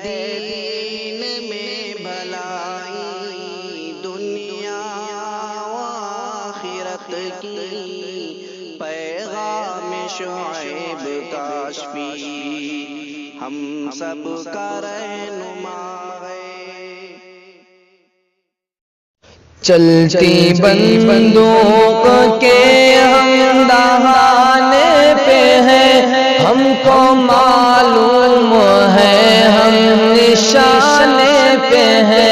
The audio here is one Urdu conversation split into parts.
دین میں بھلائی دنیا و آخرت کی، پیغام شعیب کاشفی ہم سب کا رہنما ہے۔ چلتی بندوق کے ہم دہانے پہ ہیں، ہم کو معلوم ہے ہم نشانے پہ ہیں۔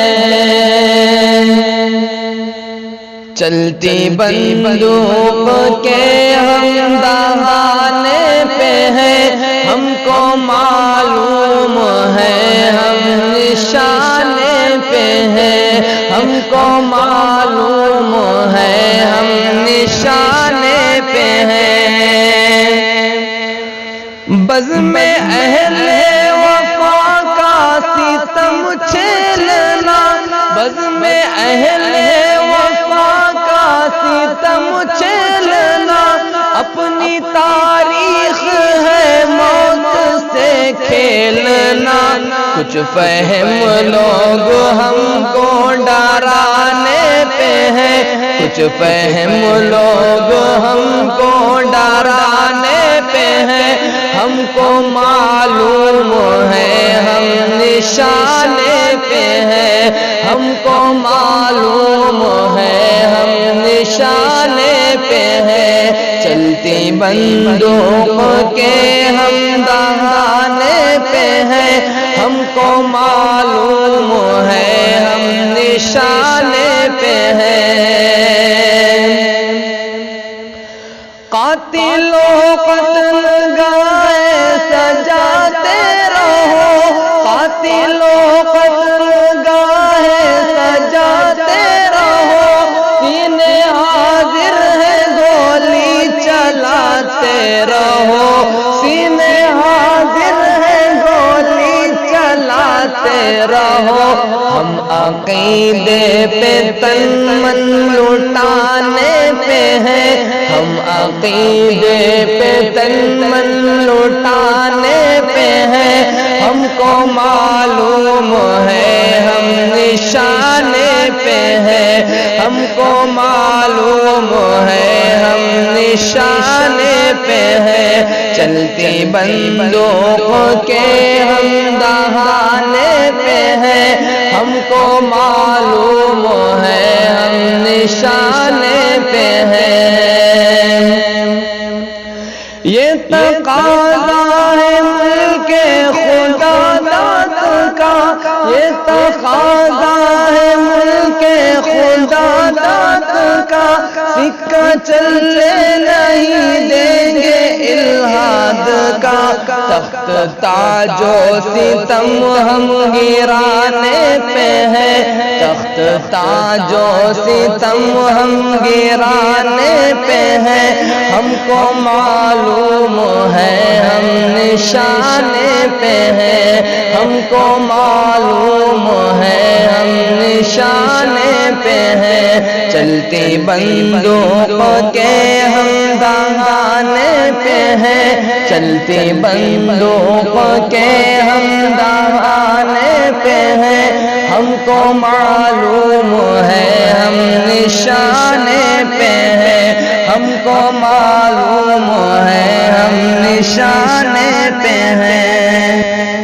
چلتی بندوق کے ہم دہانے پہ ہیں، ہم کو معلوم ہے ہم نشانے پہ ہیں، ہم کو معلوم ہے ہم نشانے پہ ہیں۔ بزم اہل وفا کا ستم چھیلنا، بزم اہل وفا کا ستم چھیلنا، اپنی تاریخ ہے موت سے کھیلنا۔ کچھ فہم لوگ ہم کو ڈرانے پہ ہیں، کچھ فہم لوگ ہم کو ڈرانے پہ ہیں، ہم کو معلوم ہے ہم نشانے پہ ہیں، ہم کو معلوم ہے ہم نشانے پہ ہیں۔ چلتی بندوق کے ہم دہانے پہ ہیں، ہم کو معلوم ہے ہم نشانے پہ ہیں۔ قاتلوں قتل گاہ سجاتے رہو، قاتلوں قتل گاہ سجاتے رہو، سینے حاضر ہے گولی چلاتے رہو، سینے حاضر ہے گولی چلاتے رہو۔ ہم عقیدے پہ تن من لٹانے پہ ہیں، ہم عقیدے پہ تن من لٹانے پہ ہیں، ہم کو معلوم ہے ہم نشانے پہ ہیں، ہم کو معلوم ہے ہم نشانے پہ ہیں۔ چلتی بندوق کے ہم دہانے پہ ہیں، ہم کو معلوم ہے ہم نشانے پہ ہیں۔ یہ تقاضا ہے ملک خدا داد کا، یہ تقاضا ہے ملک خدا داد کا، سکہ چلنے نہیں دیں گے الہاد کا۔ تخت تاج و ستم ہم گرانے پہ ہیں، تخت تاج و ستم ہم گرانے پہ ہیں، ہم کو معلوم ہے ہم نشانے پہ ہیں، ہم کو معلوم ہے ہم نشانے پہ ہیں۔ چلتی بندوق کے ہم دہانے پہ ہیں، چلتی بندوق کے ہم دہانے پہ ہیں، ہم کو معلوم ہے ہم نشانے پہ ہیں، ہم کو معلوم ہے ہم نشانے پہ ہیں۔